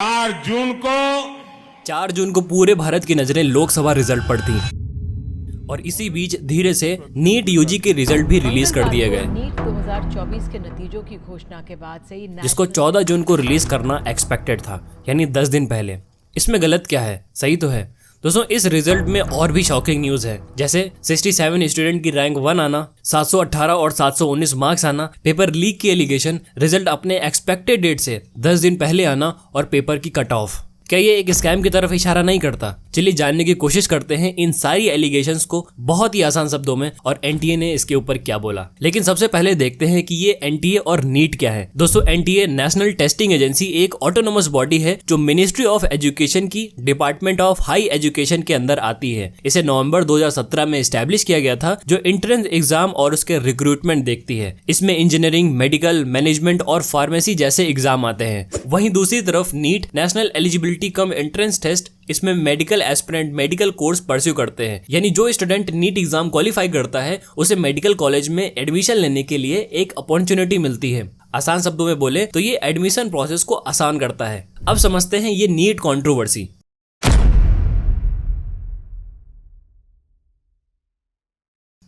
4 जून को पूरे भारत की नजरें लोकसभा रिजल्ट पर थी और इसी बीच धीरे से नीट यूजी के रिजल्ट भी रिलीज कर दिए गए। नीट 2024 के नतीजों की घोषणा के बाद से ही जिसको 14 जून को रिलीज करना एक्सपेक्टेड था, यानी 10 दिन पहले। इसमें गलत क्या है, सही तो है। दोस्तों, इस रिजल्ट में और भी शॉकिंग न्यूज है, जैसे 67 स्टूडेंट की रैंक 1 आना, 718 और 719 मार्क्स आना, पेपर लीक की एलिगेशन, रिजल्ट अपने एक्सपेक्टेड डेट से 10 दिन पहले आना और पेपर की कट ऑफ। क्या ये एक स्कैम की तरफ इशारा नहीं करता? चलिए जानने की कोशिश करते हैं इन सारी एलिगेशंस को बहुत ही आसान शब्दों में और एनटीए ने इसके ऊपर क्या बोला। लेकिन सबसे पहले देखते हैं कि ये एनटीए और नीट क्या है। दोस्तों, एनटीए नेशनल टेस्टिंग एजेंसी एक ऑटोनोमस बॉडी है जो मिनिस्ट्री ऑफ एजुकेशन की डिपार्टमेंट ऑफ हाई एजुकेशन के अंदर आती है। इसे नवंबर 2017 में एस्टैब्लिश किया गया था, जो एंट्रेंस एग्जाम और उसके रिक्रूटमेंट देखती है। इसमें इंजीनियरिंग, मेडिकल, मैनेजमेंट और फार्मेसी जैसे एग्जाम आते हैं। वहीं दूसरी तरफ NEET national eligibility cum entrance test, इसमें medical aspirant medical course pursue करते हैं। यानी जो स्टूडेंट नीट एग्जाम क्वालिफाई करता है उसे मेडिकल कॉलेज में एडमिशन लेने के लिए एक अपॉर्चुनिटी मिलती है। आसान शब्दों में बोले तो ये एडमिशन प्रोसेस को आसान करता है। अब समझते हैं ये नीट कंट्रोवर्सी।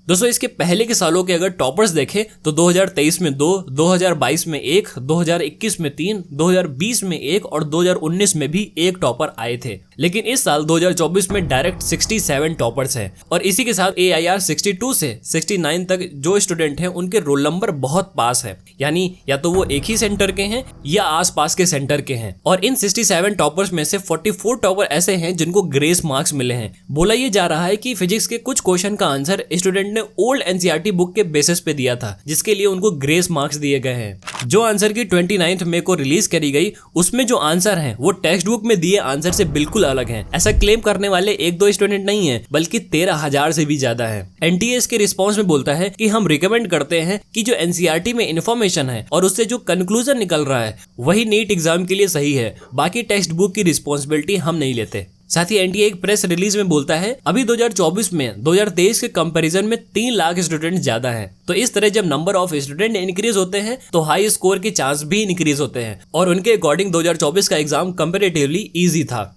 दोस्तों, इसके पहले के सालों के अगर टॉपर्स देखें तो 2023 में 2, 2022 में 1, 2021 में 3, 2020 में 1 और 2019 में भी 1 टॉपर आए थे। लेकिन इस साल 2024 में डायरेक्ट 67 टॉपर्स हैं और इसी के साथ AIR 62 से 69 तक जो स्टूडेंट हैं उनके रोल नंबर बहुत पास है, यानी या तो वो एक ही सेंटर के हैं या आसपास के सेंटर के हैं। और इन 67 टॉपर्स में से 44 टॉपर ऐसे हैं जिनको ग्रेस मार्क्स मिले हैं। बोला ये जा रहा है कि फिजिक्स के कुछ क्वेश्चन का answer student old NCERT book के बेसिस पे दिया था, जिसके लिए उनको ग्रेस मार्क्स दिए गए हैं। जो आंसर की 29 मई को रिलीज करी गई, उसमें जो आंसर हैं वो टेक्स्ट बुक में दिए आंसर से बिल्कुल अलग हैं। ऐसा क्लेम करने वाले 1-2 स्टूडेंट नहीं है, बल्कि 13,000 से भी ज्यादा है। एनटीए इसके रिस्पॉन्स में बोलता है कि हम रिकमेंड करते हैं कि जो एनसीईआरटी में इन्फॉर्मेशन है और उससे जो कंक्लूजन निकल रहा है वही नीट एग्जाम के लिए सही है, बाकी टेक्स्ट बुक की रिस्पॉन्सिबिलिटी हम नहीं लेते। साथ ही एनटीए एक प्रेस रिलीज में बोलता है अभी 2024 में 2023 के कंपैरिजन में 3 लाख स्टूडेंट ज्यादा हैं। तो इस तरह जब नंबर ऑफ स्टूडेंट इंक्रीज होते हैं तो हाई स्कोर के चांस भी इंक्रीज होते हैं और उनके अकॉर्डिंग 2024 का एग्जाम कंपैरेटिवली इजी था।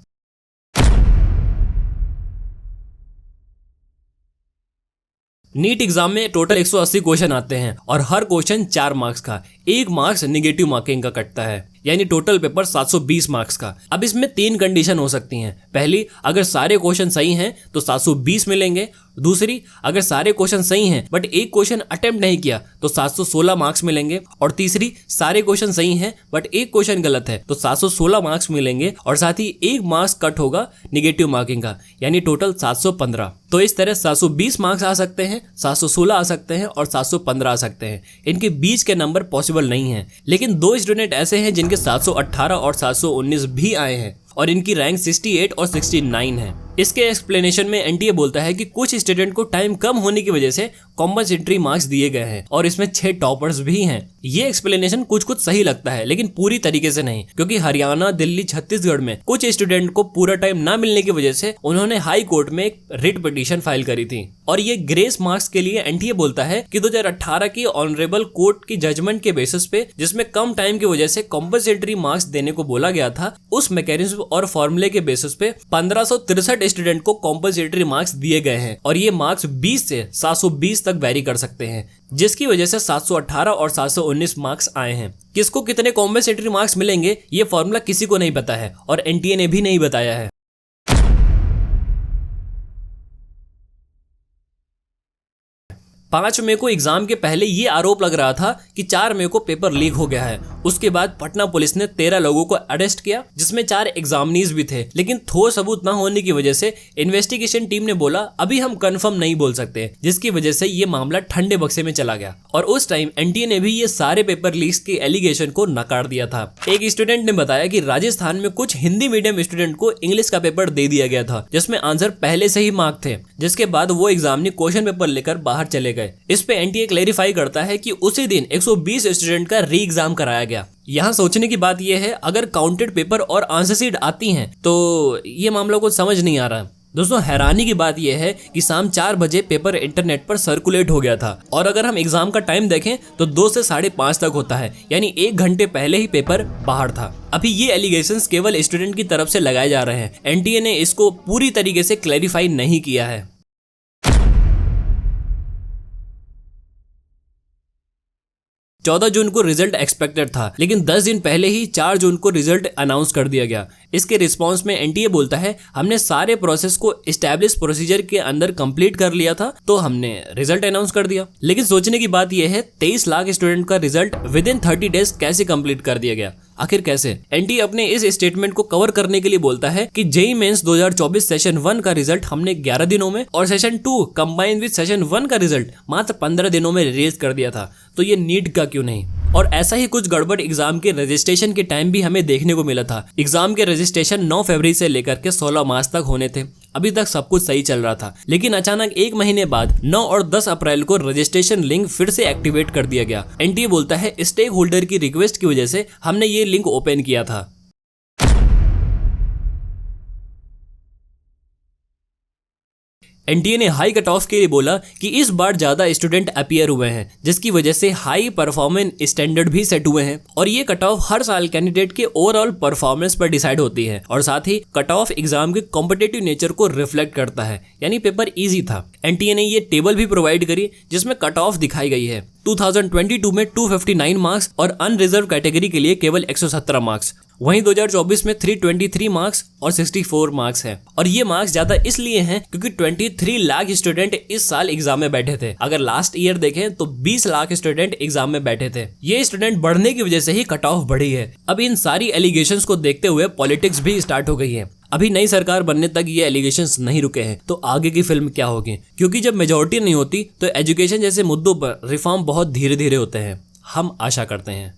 नीट एग्जाम में टोटल 180 क्वेश्चन आते हैं और हर क्वेश्चन 4 मार्क्स का, 1 मार्क्स निगेटिव मार्किंग का कटता है, यानी टोटल पेपर 720 मार्क्स का। अब इसमें 3 कंडीशन हो सकती हैं। पहली, अगर सारे क्वेश्चन सही हैं तो 720 मिलेंगे। दूसरी, अगर सारे क्वेश्चन सही हैं बट एक क्वेश्चन अटेम्प्ट नहीं किया तो 716 मार्क्स मिलेंगे। और तीसरी, सारे क्वेश्चन सही हैं बट एक क्वेश्चन गलत है तो 716 मार्क्स मिलेंगे और साथ ही 1 मार्क्स कट होगा निगेटिव मार्किंग का, यानी टोटल 715। तो इस तरह 720 मार्क्स आ सकते हैं, 716 आ सकते हैं और 715 आ सकते हैं। इनके बीच के नंबर पॉसिबल नहीं है। लेकिन 2 स्टूडेंट ऐसे हैं जिनके 718 और 719 भी आए हैं और इनकी रैंक 68 और 69 है। इसके एक्सप्लेनेशन में एनटीए बोलता है कि कुछ स्टूडेंट को टाइम कम होने की वजह से कॉम्पनसेटरी मार्क्स दिए गए हैं और इसमें 6 टॉपर्स भी हैं। ये एक्सप्लेनेशन कुछ सही लगता है, लेकिन पूरी तरीके से नहीं, क्योंकि हरियाणा, दिल्ली, छत्तीसगढ़ में कुछ स्टूडेंट को पूरा टाइम ना मिलने की वजह से उन्होंने हाई कोर्ट में एक रिट पिटीशन फाइल करी थी। और ये ग्रेस मार्क्स के लिए एनटीए बोलता है कि 2018 की ऑनरेबल कोर्ट की जजमेंट के बेसिस पे, जिसमें कम टाइम की वजह से कॉम्पनसेटरी मार्क्स देने को बोला गया था, उस मैकेनिज्म और फॉर्मूले के बेसिस पे 1563 स्टूडेंट को कॉम्पनसेटरी मार्क्स दिए गए हैं और ये मार्क्स 20 से 720 तक वेरी कर सकते हैं, जिसकी वजह से 718 और 719 मार्क्स आए हैं। किसको कितने कॉम्पनसेटरी मार्क्स मिलेंगे ये फॉर्मूला किसी को नहीं पता है और एनटीए ने भी नहीं बताया है। 5 मई को एग्जाम के पहले ये आरोप लग रहा था कि 4 मई को पेपर लीक हो गया है। उसके बाद पटना पुलिस ने 13 लोगों को अरेस्ट किया, जिसमें 4 एग्जामिनीज भी थे। लेकिन ठोस सबूत न होने की वजह से इन्वेस्टिगेशन टीम ने बोला अभी हम कंफर्म नहीं बोल सकते, जिसकी वजह से ये मामला ठंडे बक्से में चला गया। और उस टाइम एनटीए ने भी ये सारे पेपर लीक्स के एलिगेशन को नकार दिया था। एक स्टूडेंट ने बताया कि राजस्थान में कुछ हिंदी मीडियम स्टूडेंट को इंग्लिश का पेपर दे दिया गया था, जिसमें आंसर पहले से ही मार्क थे, जिसके बाद वो एग्जामिनी क्वेश्चन पेपर लेकर बाहर चले गए। इस पे एनटीए क्लैरिफाई करता है कि उसी दिन 120 स्टूडेंट का री एग्जाम कराया गया। यहाँ सोचने की बात यह है, अगर काउंटेड पेपर और आंसर शीट आती हैं तो ये मामला कुछ समझ नहीं आ रहा। दोस्तों हैरानी की बात यह है कि शाम 4 बजे पेपर इंटरनेट पर सर्कुलेट हो गया था और अगर हम एग्जाम का टाइम देखें तो 2 से 5:30 तक होता है, यानी 1 घंटे पहले ही पेपर बाहर था। अभी ये एलिगेशंस केवल स्टूडेंट की तरफ से लगाए जा रहे हैं, एनटीए ने इसको पूरी तरीके से क्लैरिफाई नहीं किया है। 14 जून को रिजल्ट एक्सपेक्टेड था, लेकिन 10 दिन पहले ही 4 जून को रिजल्ट अनाउंस कर दिया गया। इसके रिस्पांस में एनटीए बोलता है हमने सारे प्रोसेस को एस्टैब्लिश प्रोसीजर के अंदर कंप्लीट कर लिया था, तो हमने रिजल्ट अनाउंस कर दिया। लेकिन सोचने की बात यह है 23 लाख स्टूडेंट का रिजल्ट विद इन 30 डेज कैसे कंप्लीट कर दिया गया? आखिर कैसे? एनटीए अपने इस स्टेटमेंट को कवर करने के लिए बोलता है कि जेईई मेंस 2024 सेशन 1 का रिजल्ट हमने 11 दिनों में और सेशन 2 कंबाइन विद सेशन 1 का रिजल्ट मात्र 15 दिनों में रिलीज कर दिया था, तो ये नीट का क्यों नहीं? और ऐसा ही कुछ गड़बड़ एग्जाम के रजिस्ट्रेशन के टाइम भी हमें देखने को मिला था। एग्जाम के रजिस्ट्रेशन 9 फरवरी से लेकर के 16 मार्च तक होने थे। अभी तक सब कुछ सही चल रहा था, लेकिन अचानक 1 महीने बाद 9 और 10 अप्रैल को रजिस्ट्रेशन लिंक फिर से एक्टिवेट कर दिया गया। एनटीए बोलता है स्टेक होल्डर की रिक्वेस्ट की वजह से हमने ये लिंक ओपन किया था। एनटीए ने हाई कट ऑफ के लिए बोला कि इस बार ज्यादा स्टूडेंट अपीयर हुए हैं, जिसकी वजह से हाई परफॉर्मेंस स्टैंडर्ड भी सेट हुए हैं और ये कट ऑफ हर साल कैंडिडेट के ओवरऑल परफॉर्मेंस पर डिसाइड होती है और साथ ही कट ऑफ एग्जाम के कॉम्पिटिटिव नेचर को रिफ्लेक्ट करता है, यानी पेपर इजी था। एनटीए ने ये टेबल भी प्रोवाइड करी जिसमें कट ऑफ दिखाई गई है। 2022 में 259 मार्क्स और अनरिजर्व कैटेगरी के लिए केवल 117 मार्क्स, वहीं 2024 में 323 मार्क्स और 64 मार्क्स है। और ये मार्क्स ज्यादा इसलिए हैं क्योंकि 23 लाख स्टूडेंट इस साल एग्जाम में बैठे थे। अगर लास्ट ईयर देखें तो 20 लाख स्टूडेंट एग्जाम में बैठे थे। ये स्टूडेंट बढ़ने की वजह से ही कट ऑफ बढ़ी है। अब इन सारी एलिगेशंस को देखते हुए पॉलिटिक्स भी स्टार्ट हो गई है। अभी नई सरकार बनने तक ये एलिगेशंस नहीं रुके हैं, तो आगे की फिल्म क्या होगी? क्योंकि जब मेजोरिटी नहीं होती तो एजुकेशन जैसे मुद्दों पर रिफॉर्म बहुत धीरे धीरे होते हैं। हम आशा करते हैं।